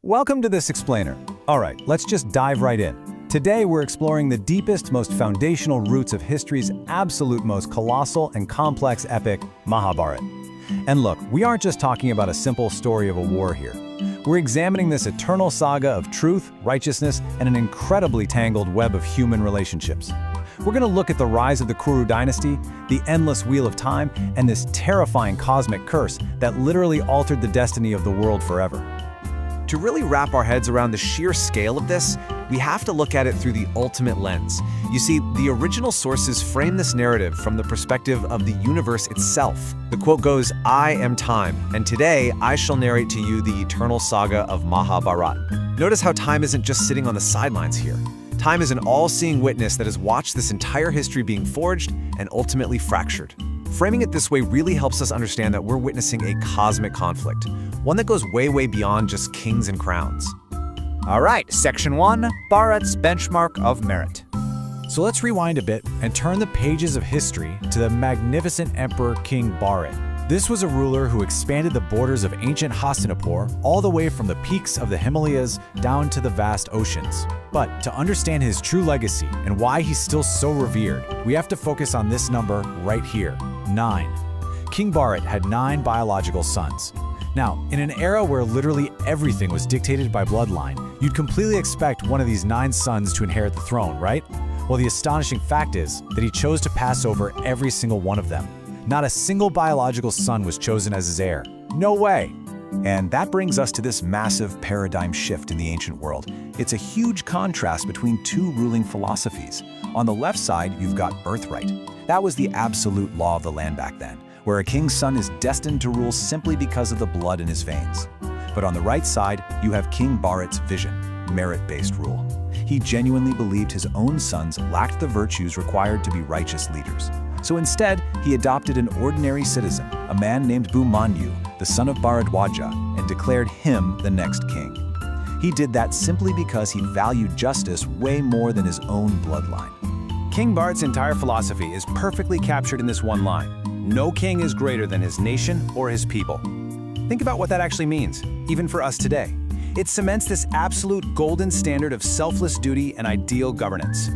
Welcome to this explainer. All right, let's just dive right in. Today we're exploring the deepest, most foundational roots of history's absolute most colossal and complex epic, Mahabharat. And look, we aren't just talking about a simple story of a war here. We're examining this eternal saga of truth, righteousness, and an incredibly tangled web of human relationships. We're going to look at the rise of the Kuru dynasty, the endless wheel of time, and this terrifying cosmic curse that literally altered the destiny of the world forever. To really wrap our heads around the sheer scale of this, we have to look at it through the ultimate lens. You see, the original sources frame this narrative from the perspective of the universe itself. The quote goes, "I am time, and today I shall narrate to you the eternal saga of Mahabharat." Notice how time isn't just sitting on the sidelines here. Time is an all-seeing witness that has watched this entire history being forged and ultimately fractured. Framing it this way really helps us understand that we're witnessing a cosmic conflict, one that goes way, way beyond just kings and crowns. All right, Section 1, Bharat's Benchmark of Merit. So let's rewind a bit and turn the pages of history to the magnificent Emperor King Bharat. This was a ruler who expanded the borders of ancient Hastinapur all the way from the peaks of the Himalayas down to the vast oceans. But to understand his true legacy and why he's still so revered, we have to focus on this number right here, 9. King Bharat had 9 biological sons. Now, in an era where literally everything was dictated by bloodline, you'd completely expect one of these 9 sons to inherit the throne, right? Well, the astonishing fact is that he chose to pass over every single one of them. Not a single biological son was chosen as his heir. No way! And that brings us to this massive paradigm shift in the ancient world. It's a huge contrast between two ruling philosophies. On the left side, you've got birthright. That was the absolute law of the land back then, where a king's son is destined to rule simply because of the blood in his veins. But on the right side, you have King Bharat's vision, merit-based rule. He genuinely believed his own sons lacked the virtues required to be righteous leaders. So instead, he adopted an ordinary citizen, a man named Bhumanyu, the son of Bharadwaja, and declared him the next king. He did that simply because he valued justice way more than his own bloodline. King Bharat's entire philosophy is perfectly captured in this one line: no king is greater than his nation or his people. Think about what that actually means, even for us today. It cements this absolute golden standard of selfless duty and ideal governance.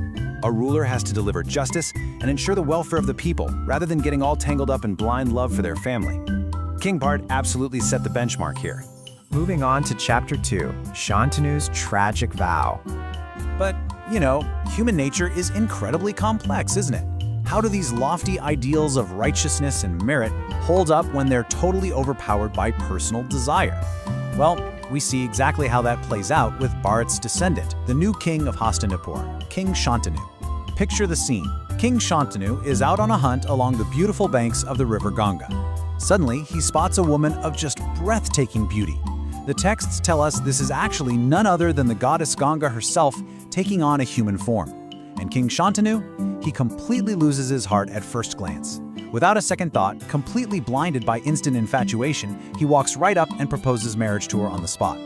A ruler has to deliver justice and ensure the welfare of the people, rather than getting all tangled up in blind love for their family. King Bharat absolutely set the benchmark here. Moving on to Chapter 2, Shantanu's Tragic Vow. But, you know, human nature is incredibly complex, isn't it? How do these lofty ideals of righteousness and merit hold up when they're totally overpowered by personal desire? Well, we see exactly how that plays out with Bharat's descendant, the new king of Hastinapur, King Shantanu. Picture the scene. King Shantanu is out on a hunt along the beautiful banks of the river Ganga. Suddenly, he spots a woman of just breathtaking beauty. The texts tell us this is actually none other than the goddess Ganga herself taking on a human form. And King Shantanu, he completely loses his heart at first glance. Without a second thought, completely blinded by instant infatuation, he walks right up and proposes marriage to her on the spot.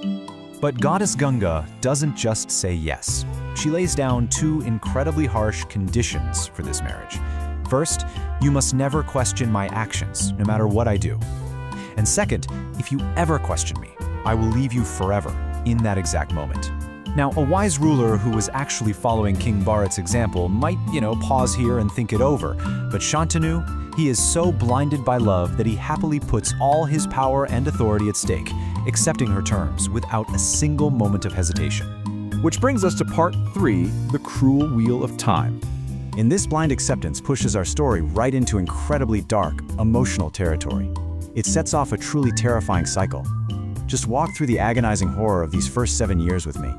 But goddess Ganga doesn't just say yes. She lays down 2 incredibly harsh conditions for this marriage. First, you must never question my actions, no matter what I do. And second, if you ever question me, I will leave you forever, in that exact moment. Now, a wise ruler who was actually following King Bharat's example might, pause here and think it over. But Shantanu, he is so blinded by love that he happily puts all his power and authority at stake, accepting her terms without a single moment of hesitation. Which brings us to Part 3, the cruel wheel of time. In this blind acceptance pushes our story right into incredibly dark, emotional territory. It sets off a truly terrifying cycle. Just walk through the agonizing horror of these first 7 years with me.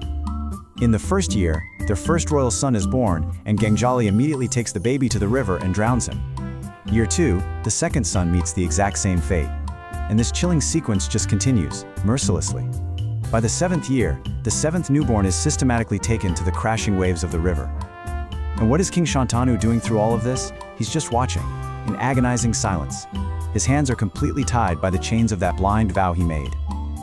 In the first year, their first royal son is born, and Gangjali immediately takes the baby to the river and drowns him. Year 2, the second son meets the exact same fate. And this chilling sequence just continues, mercilessly. By the 7th year, the 7th newborn is systematically taken to the crashing waves of the river. And what is King Shantanu doing through all of this? He's just watching, in agonizing silence. His hands are completely tied by the chains of that blind vow he made.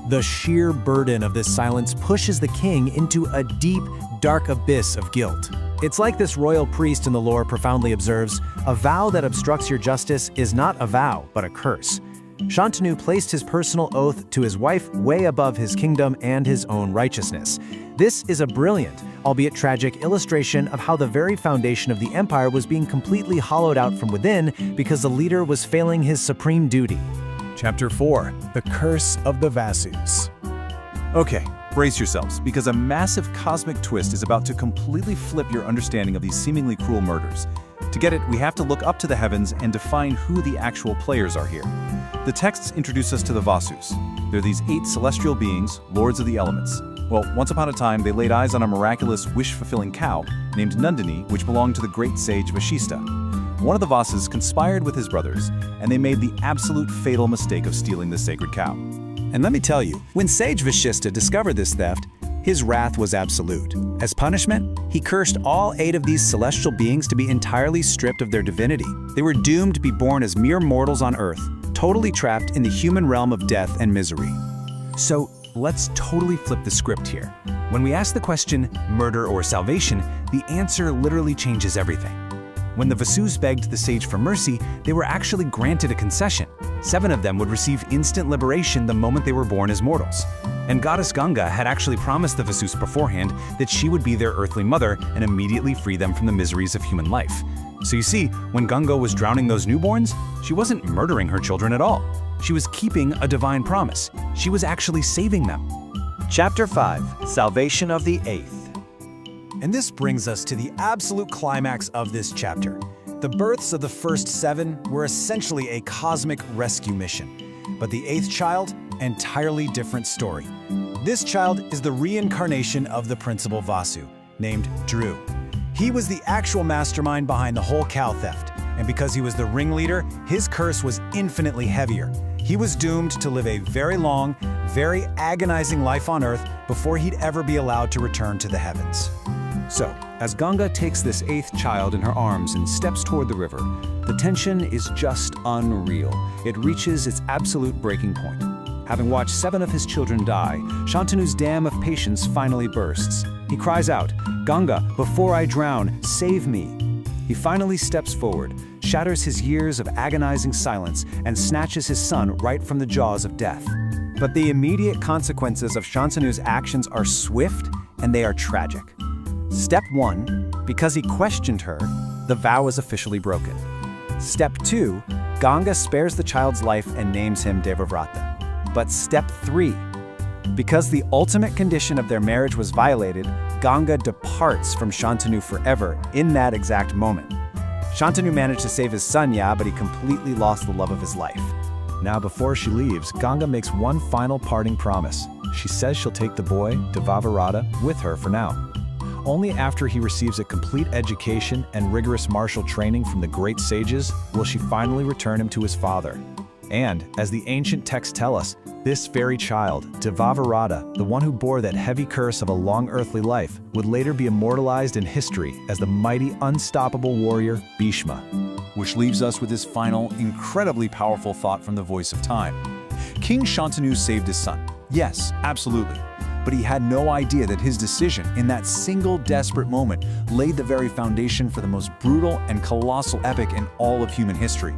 The sheer burden of this silence pushes the king into a deep, dark abyss of guilt. It's like this royal priest in the lore profoundly observes, a vow that obstructs your justice is not a vow, but a curse. Shantanu placed his personal oath to his wife way above his kingdom and his own righteousness. This is a brilliant, albeit tragic, illustration of how the very foundation of the empire was being completely hollowed out from within because the leader was failing his supreme duty. Chapter 4: The Curse of the Vasus. Okay, brace yourselves, because a massive cosmic twist is about to completely flip your understanding of these seemingly cruel murders. To get it, we have to look up to the heavens and define who the actual players are here. The texts introduce us to the Vasus. They're these 8 celestial beings, lords of the elements. Well, once upon a time, they laid eyes on a miraculous, wish-fulfilling cow named Nandini, which belonged to the great sage Vashishta. One of the Vasus conspired with his brothers, and they made the absolute fatal mistake of stealing the sacred cow. And let me tell you, when sage Vashishta discovered this theft, his wrath was absolute. As punishment, he cursed all 8 of these celestial beings to be entirely stripped of their divinity. They were doomed to be born as mere mortals on Earth, totally trapped in the human realm of death and misery. So, let's totally flip the script here. When we ask the question, murder or salvation, the answer literally changes everything. When the Vasus begged the sage for mercy, they were actually granted a concession. 7 of them would receive instant liberation the moment they were born as mortals. And goddess Ganga had actually promised the Vasus beforehand that she would be their earthly mother and immediately free them from the miseries of human life. So you see, when Ganga was drowning those newborns, she wasn't murdering her children at all. She was keeping a divine promise. She was actually saving them. Chapter 5: Salvation of the 8th. And this brings us to the absolute climax of this chapter. The births of the first 7 were essentially a cosmic rescue mission. But the 8th child, entirely different story. This child is the reincarnation of the principal Vasu, named Dhru. He was the actual mastermind behind the whole cow theft, and because he was the ringleader, his curse was infinitely heavier. He was doomed to live a very long, very agonizing life on Earth before he'd ever be allowed to return to the heavens. So, as Ganga takes this 8th child in her arms and steps toward the river, the tension is just unreal. It reaches its absolute breaking point. Having watched 7 of his children die, Shantanu's dam of patience finally bursts. He cries out, "Ganga, before I drown, save me." He finally steps forward, shatters his years of agonizing silence, and snatches his son right from the jaws of death. But the immediate consequences of Shantanu's actions are swift and they are tragic. Step 1, because he questioned her, the vow is officially broken. Step 2, Ganga spares the child's life and names him Devavrata. But step 3, because the ultimate condition of their marriage was violated, Ganga departs from Shantanu forever in that exact moment. Shantanu managed to save his son, yeah, but he completely lost the love of his life. Now, before she leaves, Ganga makes one final parting promise. She says she'll take the boy, Devavrata, with her for now. Only after he receives a complete education and rigorous martial training from the great sages will she finally return him to his father. And, as the ancient texts tell us, this very child, Devavrata, the one who bore that heavy curse of a long earthly life, would later be immortalized in history as the mighty, unstoppable warrior Bhishma. Which leaves us with this final, incredibly powerful thought from the voice of time. King Shantanu saved his son. Yes, absolutely. But he had no idea that his decision in that single desperate moment laid the very foundation for the most brutal and colossal epic in all of human history.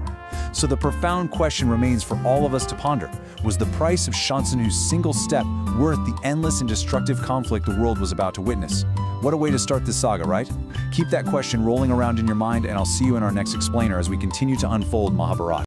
So the profound question remains for all of us to ponder. Was the price of Shantanu's single step worth the endless and destructive conflict the world was about to witness? What a way to start this saga, right? Keep that question rolling around in your mind, and I'll see you in our next explainer as we continue to unfold Mahabharat.